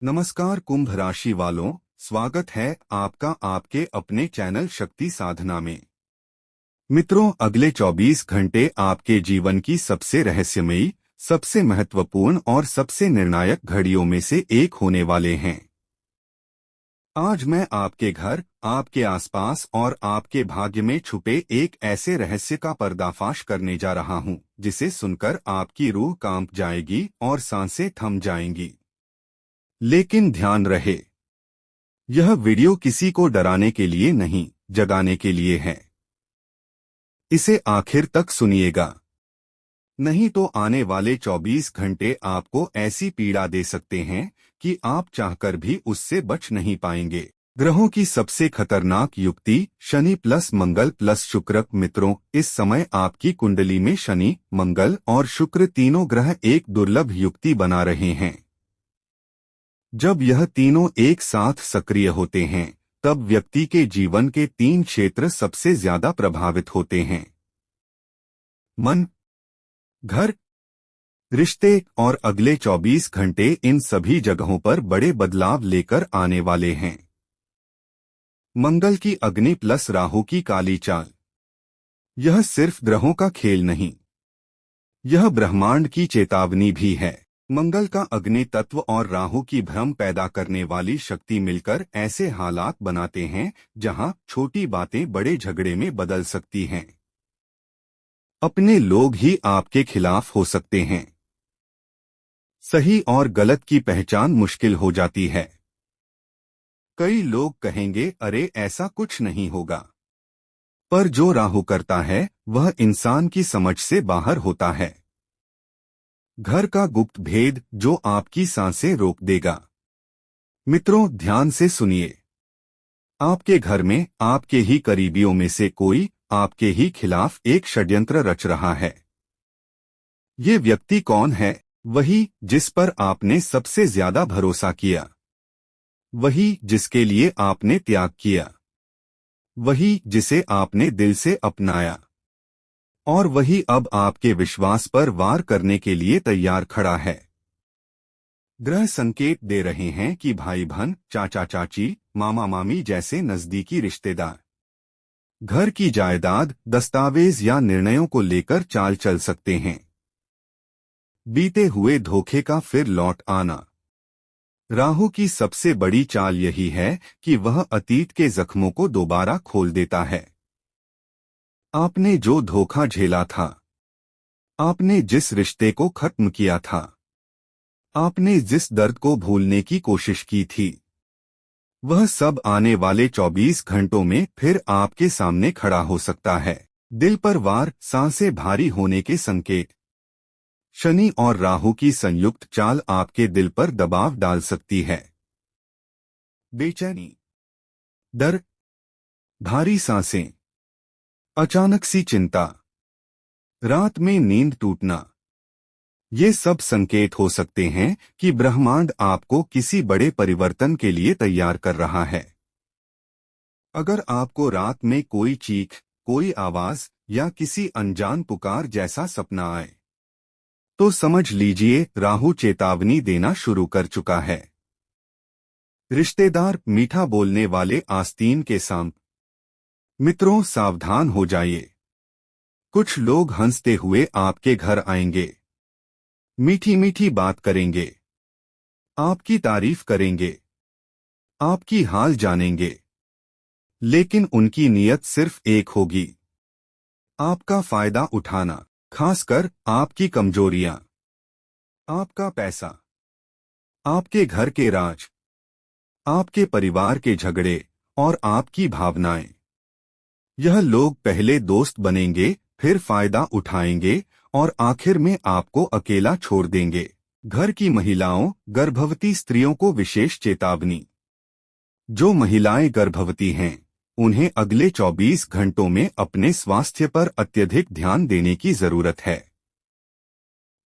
नमस्कार कुंभ राशि वालों, स्वागत है आपका आपके अपने चैनल शक्ति साधना में। मित्रों, अगले 24 घंटे आपके जीवन की सबसे रहस्यमयी, सबसे महत्वपूर्ण और सबसे निर्णायक घड़ियों में से एक होने वाले हैं। आज मैं आपके घर, आपके आसपास और आपके भाग्य में छुपे एक ऐसे रहस्य का पर्दाफाश करने जा रहा हूं, जिसे सुनकर आपकी रूह कांप जाएगी और सांसें थम जाएंगी। लेकिन ध्यान रहे, यह वीडियो किसी को डराने के लिए नहीं, जगाने के लिए है। इसे आखिर तक सुनिएगा, नहीं तो आने वाले 24 घंटे आपको ऐसी पीड़ा दे सकते हैं कि आप चाहकर भी उससे बच नहीं पाएंगे। ग्रहों की सबसे खतरनाक युक्ति शनि प्लस मंगल प्लस शुक्र। मित्रों, इस समय आपकी कुंडली में शनि, मंगल और शुक्र तीनों ग्रह एक दुर्लभ युक्ति बना रहे हैं। जब यह तीनों एक साथ सक्रिय होते हैं, तब व्यक्ति के जीवन के 3 क्षेत्र सबसे ज्यादा प्रभावित होते हैं: मन, घर, रिश्ते। और अगले 24 घंटे इन सभी जगहों पर बड़े बदलाव लेकर आने वाले हैं। मंगल की अग्नि प्लस राहु की काली चाल। यह सिर्फ ग्रहों का खेल नहीं, यह ब्रह्मांड की चेतावनी भी है। मंगल का अग्नि तत्व और राहु की भ्रम पैदा करने वाली शक्ति मिलकर ऐसे हालात बनाते हैं जहां छोटी बातें बड़े झगड़े में बदल सकती हैं। अपने लोग ही आपके खिलाफ हो सकते हैं। सही और गलत की पहचान मुश्किल हो जाती है। कई लोग कहेंगे, अरे ऐसा कुछ नहीं होगा। पर जो राहु करता है वह इंसान की समझ से बाहर होता है। घर का गुप्त भेद जो आपकी सांसें रोक देगा। मित्रों, ध्यान से सुनिए। आपके घर में आपके ही करीबियों में से कोई आपके ही खिलाफ एक षड्यंत्र रच रहा है। ये व्यक्ति कौन है? वही जिस पर आपने सबसे ज्यादा भरोसा किया, वही जिसके लिए आपने त्याग किया, वही जिसे आपने दिल से अपनाया, और वही अब आपके विश्वास पर वार करने के लिए तैयार खड़ा है। ग्रह संकेत दे रहे हैं कि भाई बहन, चाचा चाची, मामा मामी जैसे नजदीकी रिश्तेदार घर की जायदाद, दस्तावेज या निर्णयों को लेकर चाल चल सकते हैं। बीते हुए धोखे का फिर लौट आना। राहु की सबसे बड़ी चाल यही है कि वह अतीत के जख्मों को दोबारा खोल देता है। आपने जो धोखा झेला था, आपने जिस रिश्ते को खत्म किया था, आपने जिस दर्द को भूलने की कोशिश की थी, वह सब आने वाले 24 घंटों में फिर आपके सामने खड़ा हो सकता है। दिल पर वार, सांसें भारी होने के संकेत। शनि और राहु की संयुक्त चाल आपके दिल पर दबाव डाल सकती है। बेचैनी, डर, भारी सांसें, अचानक सी चिंता, रात में नींद टूटना। ये सब संकेत हो सकते हैं कि ब्रह्मांड आपको किसी बड़े परिवर्तन के लिए तैयार कर रहा है। अगर आपको रात में कोई चीख, कोई आवाज या किसी अनजान पुकार जैसा सपना आए, तो समझ लीजिए राहु चेतावनी देना शुरू कर चुका है। रिश्तेदार, मीठा बोलने वाले आस्तीन के सांप। मित्रों, सावधान हो जाइए। कुछ लोग हंसते हुए आपके घर आएंगे, मीठी मीठी बात करेंगे, आपकी तारीफ करेंगे, आपकी हाल जानेंगे, लेकिन उनकी नीयत सिर्फ एक होगी: आपका फायदा उठाना। खासकर आपकी कमजोरियां, आपका पैसा, आपके घर के राज, आपके परिवार के झगड़े और आपकी भावनाएं। यह लोग पहले दोस्त बनेंगे, फिर फायदा उठाएंगे और आखिर में आपको अकेला छोड़ देंगे। घर की महिलाओं, गर्भवती स्त्रियों को विशेष चेतावनी। जो महिलाएं गर्भवती हैं, उन्हें अगले 24 घंटों में अपने स्वास्थ्य पर अत्यधिक ध्यान देने की जरूरत है।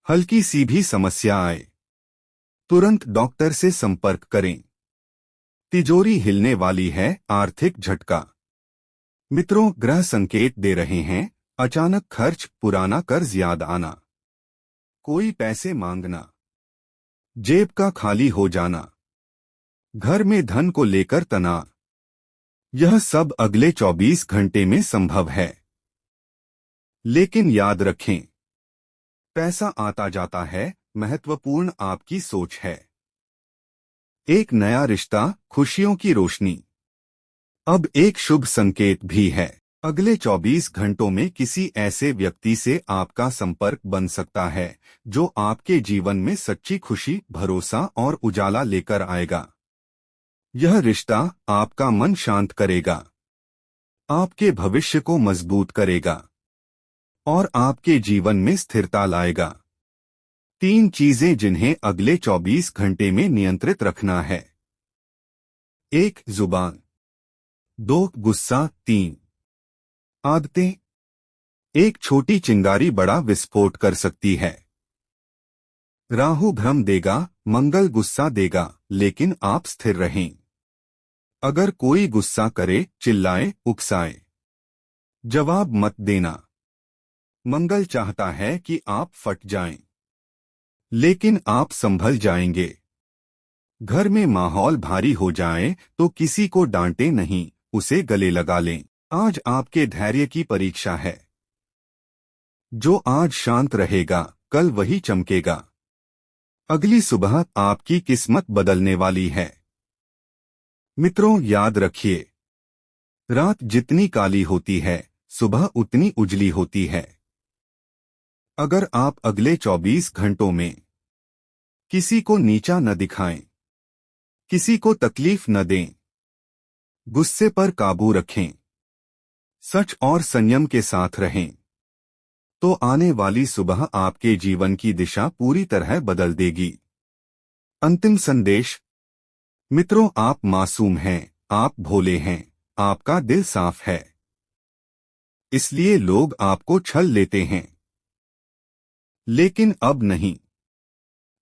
हल्की सी भी समस्या आए, तुरंत डॉक्टर से संपर्क करें। तिजोरी हिलने वाली है, आर्थिक झटका। मित्रों, ग्रह संकेत दे रहे हैं: अचानक खर्च, पुराना कर्ज याद आना, कोई पैसे मांगना, जेब का खाली हो जाना, घर में धन को लेकर तनाव, यह सब अगले 24 घंटे में संभव है। लेकिन याद रखें, पैसा आता जाता है, महत्वपूर्ण आपकी सोच है। एक नया रिश्ता, खुशियों की रोशनी। अब एक शुभ संकेत भी है। अगले 24 घंटों में किसी ऐसे व्यक्ति से आपका संपर्क बन सकता है जो आपके जीवन में सच्ची खुशी, भरोसा और उजाला लेकर आएगा। यह रिश्ता आपका मन शांत करेगा, आपके भविष्य को मजबूत करेगा और आपके जीवन में स्थिरता लाएगा। 3 चीजें जिन्हें अगले 24 घंटे में नियंत्रित रखना है। 1. जुबान। 2. गुस्सा। 3. आदतें। एक छोटी चिंगारी बड़ा विस्फोट कर सकती है। राहु भ्रम देगा, मंगल गुस्सा देगा, लेकिन आप स्थिर रहें। अगर कोई गुस्सा करे, चिल्लाए, उकसाए, जवाब मत देना। मंगल चाहता है कि आप फट जाएं, लेकिन आप संभल जाएंगे। घर में माहौल भारी हो जाए तो किसी को डांटे नहीं, उसे गले लगा लें। आज आपके धैर्य की परीक्षा है। जो आज शांत रहेगा, कल वही चमकेगा। अगली सुबह आपकी किस्मत बदलने वाली है। मित्रों, याद रखिए, रात जितनी काली होती है, सुबह उतनी उजली होती है। अगर आप अगले 24 घंटों में किसी को नीचा न दिखाएं, किसी को तकलीफ न दें, गुस्से पर काबू रखें, सच और संयम के साथ रहें, तो आने वाली सुबह आपके जीवन की दिशा पूरी तरह बदल देगी। अंतिम संदेश। मित्रों, आप मासूम हैं, आप भोले हैं, आपका दिल साफ है। इसलिए लोग आपको छल लेते हैं। लेकिन अब नहीं,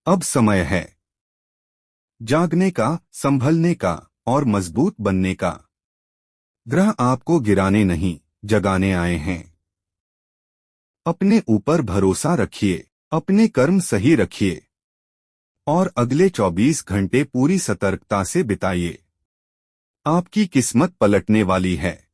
अब समय है जागने का, संभलने का और मजबूत बनने का। ग्रह आपको गिराने नहीं, जगाने आए हैं। अपने ऊपर भरोसा रखिए, अपने कर्म सही रखिए और अगले 24 घंटे पूरी सतर्कता से बिताइए। आपकी किस्मत पलटने वाली है।